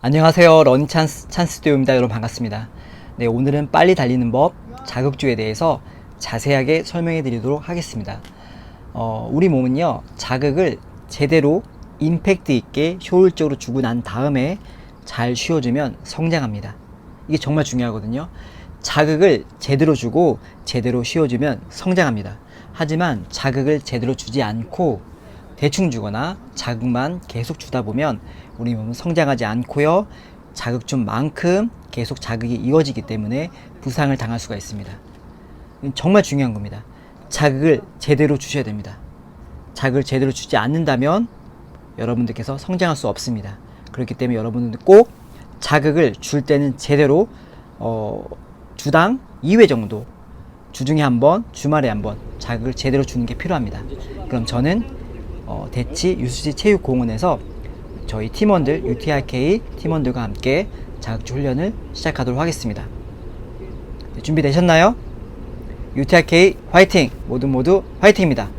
안녕하세요. 러닝 찬스튜디오입니다. 여러분 반갑습니다. 네, 오늘은 빨리 달리는 법, 자극주에 대해서 자세하게 설명해 드리도록 하겠습니다. 우리 몸은요, 자극을 제대로 임팩트 있게 효율적으로 주고 난 다음에 잘 쉬어주면 성장합니다. 이게 정말 중요하거든요. 자극을 제대로 주고 제대로 쉬어주면 성장합니다. 하지만 자극을 제대로 주지 않고 대충 주거나 자극만 계속 주다 보면 우리 몸은 성장하지 않고요, 자극 준 만큼 계속 자극이 이어지기 때문에 부상을 당할 수가 있습니다. 정말 중요한 겁니다. 자극을 제대로 주셔야 됩니다. 자극을 제대로 주지 않는다면 여러분들께서 성장할 수 없습니다. 그렇기 때문에 여러분들 꼭 자극을 줄 때는 제대로 주당 2회 정도, 주중에 한번, 주말에 한번 자극을 제대로 주는 게 필요합니다. 그럼 저는 대치 유수지 체육공원에서 저희 팀원들, UTRK 팀원들과 함께 자극주 훈련을 시작하도록 하겠습니다. 네, 준비되셨나요? UTRK 화이팅! 모두 화이팅입니다.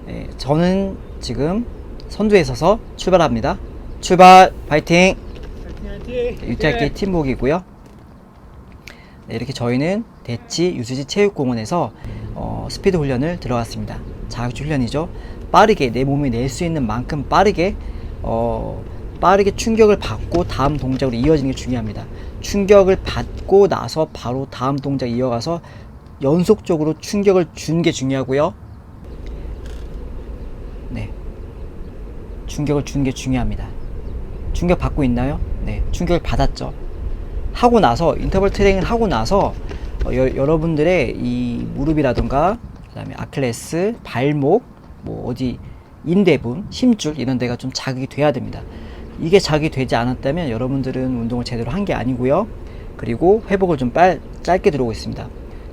네, 저는 지금 선두에 서서 출발합니다. 출발! 화이팅! 네, UTRK 팀복이고요. 네, 이렇게 저희는 대치 유수지 체육공원에서 스피드 훈련을 들어갔습니다. 자극주 훈련이죠. 빠르게 내 몸이 낼 수 있는 만큼 빠르게 충격을 받고 다음 동작으로 이어지는 게 중요합니다. 충격을 받고 나서 바로 다음 동작 이어가서 연속적으로 충격을 주는 게 중요하고요. 네, 충격을 주는 게 중요합니다. 충격 받고 있나요? 네, 충격을 받았죠. 하고 나서 인터벌 트레이닝을 하고 나서 여러분들의 이 무릎이라던가 그다음에 아킬레스, 발목, 뭐 어디 인대분, 힘줄 이런 데가 좀 자극이 돼야 됩니다. 이게 자극이 되지 않았다면 여러분들은 운동을 제대로 한 게 아니고요. 그리고 회복을 좀 짧게 들어오고 있습니다.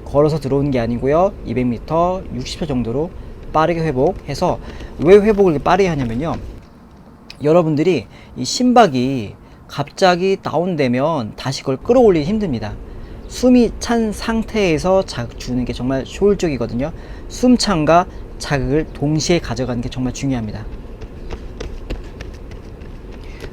걸어서 들어오는 게 아니고요. 200m 60초 정도로 빠르게 회복해서, 왜 회복을 빠르게 하냐면요, 여러분들이 이 심박이 갑자기 다운되면 다시 그걸 끌어올리기 힘듭니다. 숨이 찬 상태에서 자극 주는 게 정말 효율적이거든요. 숨찬과 자극을 동시에 가져가는 게 정말 중요합니다.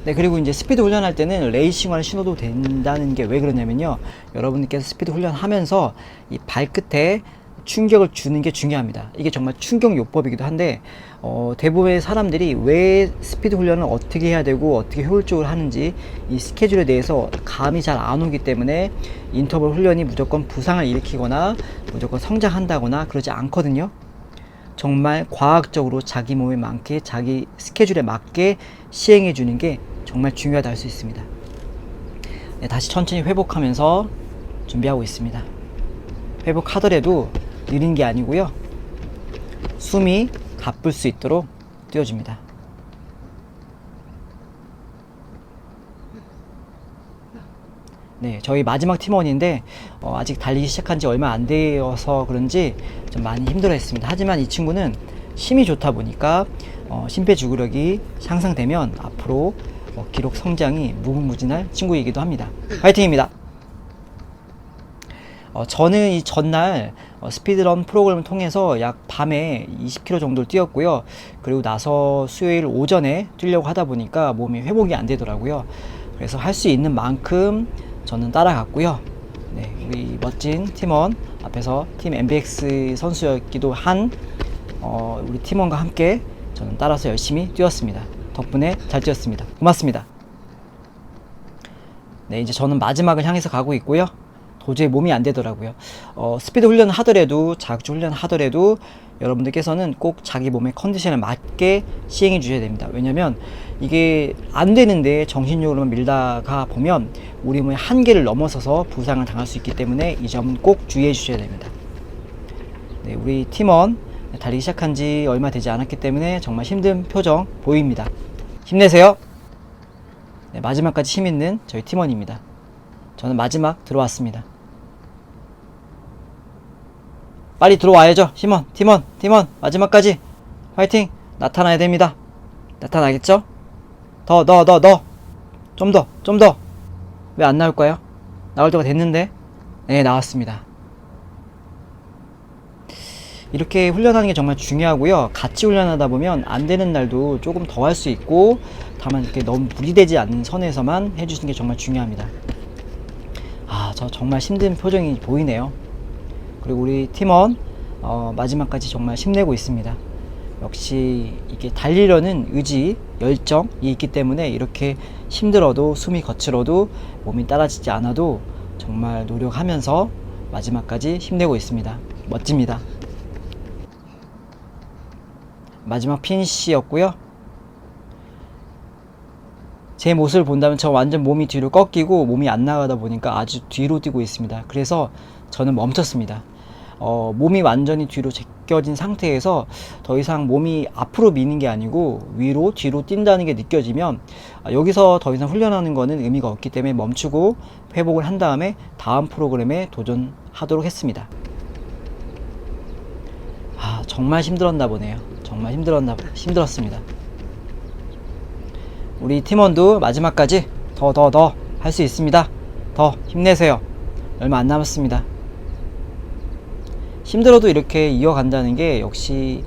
네, 그리고 이제 스피드 훈련할 때는 레이싱화를 신어도 된다는 게 왜 그러냐면요, 여러분들께서 스피드 훈련하면서 이 발끝에 충격을 주는 게 중요합니다. 이게 정말 충격요법이기도 한데 대부분의 사람들이 왜 스피드 훈련을 어떻게 해야 되고 어떻게 효율적으로 하는지 이 스케줄에 대해서 감이 잘 안 오기 때문에 인터벌 훈련이 무조건 부상을 일으키거나 무조건 성장한다거나 그러지 않거든요. 정말 과학적으로 자기 몸에 맞게, 자기 스케줄에 맞게 시행해 주는 게 정말 중요하다 할 수 있습니다. 네, 다시 천천히 회복하면서 준비하고 있습니다. 회복하더라도 느린 게 아니고요, 숨이 가쁠 수 있도록 뛰어줍니다. 네, 저희 마지막 팀원인데 아직 달리기 시작한 지 얼마 안 되어서 그런지 좀 많이 힘들어 했습니다. 하지만 이 친구는 힘이 좋다 보니까 심폐지구력이 향상되면 앞으로 기록 성장이 무궁무진할 친구이기도 합니다. 화이팅입니다. 저는 이 전날 스피드런 프로그램을 통해서 약 밤에 20km 정도를 뛰었고요. 그리고 나서 수요일 오전에 뛰려고 하다 보니까 몸이 회복이 안 되더라고요. 그래서 할 수 있는 만큼 저는 따라갔고요. 네, 우리 멋진 팀원 앞에서 팀 MBX 선수였기도 한 우리 팀원과 함께 저는 따라서 열심히 뛰었습니다. 덕분에 잘 뛰었습니다. 고맙습니다. 네, 이제 저는 마지막을 향해서 가고 있고요. 도저히 몸이 안 되더라고요. 스피드 훈련을 하더라도, 자극주 훈련을 하더라도 여러분들께서는 꼭 자기 몸의 컨디션에 맞게 시행해 주셔야 됩니다. 왜냐면 이게 안 되는데 정신력으로만 밀다가 보면 우리 몸의 한계를 넘어서서 부상을 당할 수 있기 때문에 이 점은 꼭 주의해 주셔야 됩니다. 네, 우리 팀원 달리기 시작한 지 얼마 되지 않았기 때문에 정말 힘든 표정 보입니다. 힘내세요. 네, 마지막까지 힘 있는 저희 팀원입니다. 저는 마지막 들어왔습니다. 빨리 들어와야죠. 팀원 마지막까지 화이팅! 나타나야 됩니다. 나타나겠죠? 더 좀 더. 왜 안 나올까요? 나올 때가 됐는데. 네, 나왔습니다. 이렇게 훈련하는 게 정말 중요하고요. 같이 훈련하다 보면 안 되는 날도 조금 더 할 수 있고, 다만 이렇게 너무 무리되지 않는 선에서만 해주시는 게 정말 중요합니다. 저 정말 힘든 표정이 보이네요. 그리고 우리 팀원 마지막까지 정말 힘내고 있습니다. 역시 이게 달리려는 의지, 열정이 있기 때문에 이렇게 힘들어도, 숨이 거칠어도, 몸이 따라지지 않아도 정말 노력하면서 마지막까지 힘내고 있습니다. 멋집니다. 마지막 피니시였고요. 제 모습을 본다면 저 완전 몸이 뒤로 꺾이고 몸이 안 나가다 보니까 아주 뒤로 뛰고 있습니다. 그래서 저는 멈췄습니다. 몸이 완전히 뒤로 제껴진 상태에서 더 이상 몸이 앞으로 미는 게 아니고 위로 뒤로 뛴다는 게 느껴지면 여기서 더 이상 훈련하는 거는 의미가 없기 때문에 멈추고 회복을 한 다음에 다음 프로그램에 도전하도록 했습니다. 정말 힘들었나 보네요. 정말 힘들었습니다. 우리 팀원도 마지막까지 더 할 수 있습니다. 더 힘내세요. 얼마 안 남았습니다. 힘들어도 이렇게 이어간다는 게 역시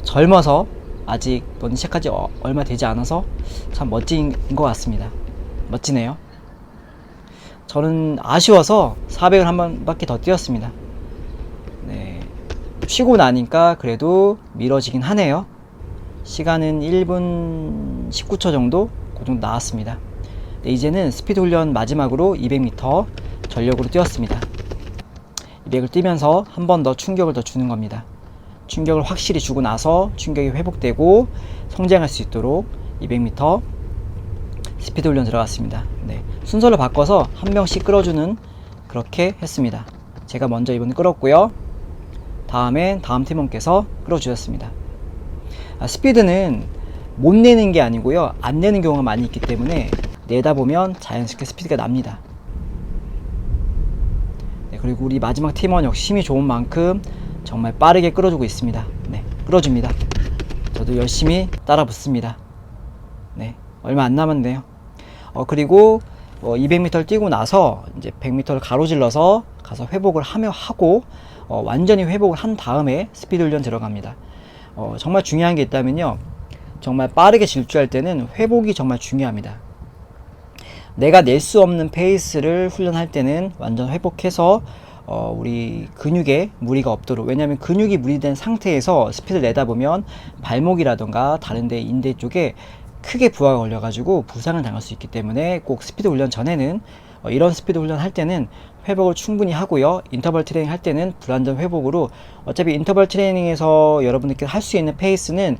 젊어서 아직 런닝 시작하지 얼마 되지 않아서 참 멋진 것 같습니다. 멋지네요. 저는 아쉬워서 400을 한 바퀴 더 뛰었습니다. 네, 쉬고 나니까 그래도 미뤄지긴 하네요. 시간은 1분 19초 정도 그 정도 나왔습니다. 네, 이제는 스피드 훈련 마지막으로 200m 전력으로 뛰었습니다. 200을 뛰면서 한 번 더 충격을 더 주는 겁니다. 충격을 확실히 주고 나서 충격이 회복되고 성장할 수 있도록 200m 스피드 훈련 들어갔습니다. 네, 순서를 바꿔서 한 명씩 끌어주는 그렇게 했습니다. 제가 먼저 이번에 끌었고요. 다음엔 다음 팀원께서 끌어주셨습니다. 스피드는 못 내는 게 아니고요, 안 내는 경우가 많이 있기 때문에 내다 보면 자연스럽게 스피드가 납니다. 네, 그리고 우리 마지막 팀원 역시 힘이 좋은 만큼 정말 빠르게 끌어주고 있습니다. 네, 끌어줍니다. 저도 열심히 따라 붙습니다. 네, 얼마 안 남았네요. 그리고 200m를 뛰고 나서 이제 100m를 가로질러서 가서 회복을 하고 완전히 회복을 한 다음에 스피드 훈련 들어갑니다. 정말 중요한 게 있다면요, 정말 빠르게 질주할 때는 회복이 정말 중요합니다. 내가 낼 수 없는 페이스를 훈련할 때는 완전 회복해서 우리 근육에 무리가 없도록, 왜냐하면 근육이 무리된 상태에서 스피드를 내다 보면 발목이라던가 다른 데 인대 쪽에 크게 부하가 걸려 가지고 부상을 당할 수 있기 때문에 꼭 스피드 훈련 전에는 이런 스피드 훈련 할 때는 회복을 충분히 하고요, 인터벌 트레이닝 할 때는 불완전 회복으로, 어차피 인터벌 트레이닝에서 여러분들께 할 수 있는 페이스는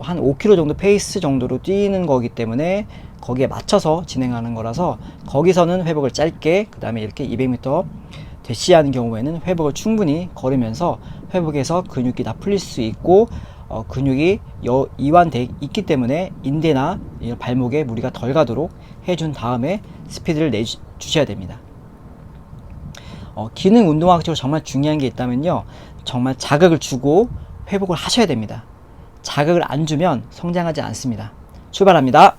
한 5km 정도 페이스 정도로 뛰는 거기 때문에 거기에 맞춰서 진행하는 거라서 거기서는 회복을 짧게, 그 다음에 이렇게 200m 대시하는 경우에는 회복을 충분히 걸으면서 회복해서 근육이 다 풀릴 수 있고 근육이 이완돼 있기 때문에 인대나 발목에 무리가 덜 가도록 해준 다음에 스피드를 내주셔야 됩니다. 기능 운동학적으로 정말 중요한 게 있다면요, 정말 자극을 주고 회복을 하셔야 됩니다. 자극을 안 주면 성장하지 않습니다. 출발합니다.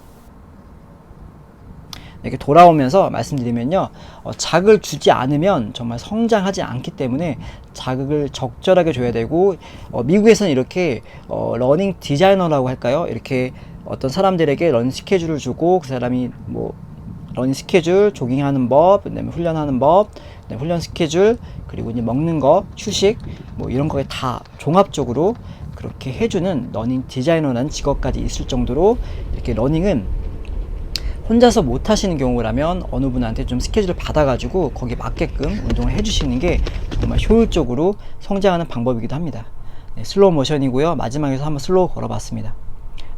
이렇게 돌아오면서 말씀드리면요, 자극을 주지 않으면 정말 성장하지 않기 때문에 자극을 적절하게 줘야 되고, 미국에서는 이렇게 러닝 디자이너라고 할까요? 이렇게 어떤 사람들에게 러닝 스케줄을 주고 그 사람이 뭐 러닝 스케줄, 조깅하는 법, 그다음에 훈련하는 법, 그다음에 훈련 스케줄, 그리고 이제 먹는 거, 휴식, 뭐 이런 거에 다 종합적으로 그렇게 해주는 러닝 디자이너라는 직업까지 있을 정도로 이렇게 러닝은 혼자서 못 하시는 경우라면 어느 분한테 좀 스케줄을 받아가지고 거기에 맞게끔 운동을 해주시는 게 정말 효율적으로 성장하는 방법이기도 합니다. 네, 슬로우 모션이고요. 마지막에서 한번 슬로우 걸어봤습니다.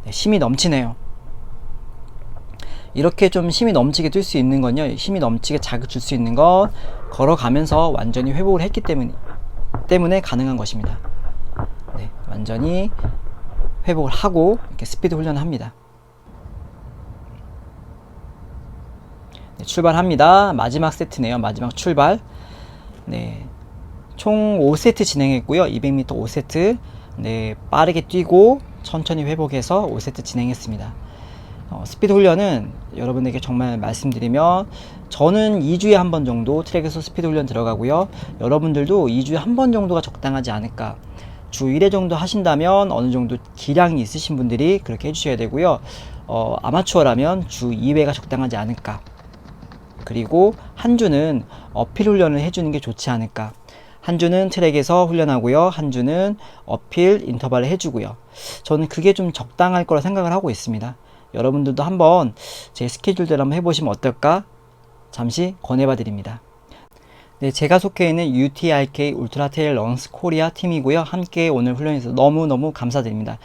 네, 힘이 넘치네요. 이렇게 좀 힘이 넘치게 뛸 수 있는 건요, 힘이 넘치게 자극 줄 수 있는 건 걸어가면서 완전히 회복을 했기 때문에 가능한 것입니다. 네, 완전히 회복을 하고 이렇게 스피드 훈련을 합니다. 네, 출발합니다. 마지막 세트네요. 마지막 출발. 네, 총 5세트 진행했고요. 200m 5세트. 네, 빠르게 뛰고 천천히 회복해서 5세트 진행했습니다. 스피드 훈련은 여러분에게 정말 말씀드리면 저는 2주에 한 번 정도 트랙에서 스피드 훈련 들어가고요. 여러분들도 2주에 한 번 정도가 적당하지 않을까. 주 1회 정도 하신다면 어느 정도 기량이 있으신 분들이 그렇게 해주셔야 되고요. 아마추어라면 주 2회가 적당하지 않을까. 그리고 한 주는 어필 훈련을 해주는 게 좋지 않을까. 한 주는 트랙에서 훈련하고요. 한 주는 어필 인터벌을 해주고요. 저는 그게 좀 적당할 거라 생각을 하고 있습니다. 여러분들도 한번 제 스케줄대로 한번 해보시면 어떨까 잠시 권해봐 드립니다. 네, 제가 속해 있는 UTRK 울트라 테일 런스 코리아 팀이고요. 함께 오늘 훈련해서 너무너무 감사드립니다.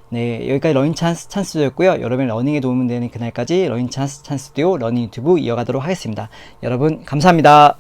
네, 여기까지 러닝 찬스도였고요. 여러분의 러닝에 도움이 되는 그날까지 러닝 찬스도 러닝 유튜브 이어가도록 하겠습니다. 여러분 감사합니다.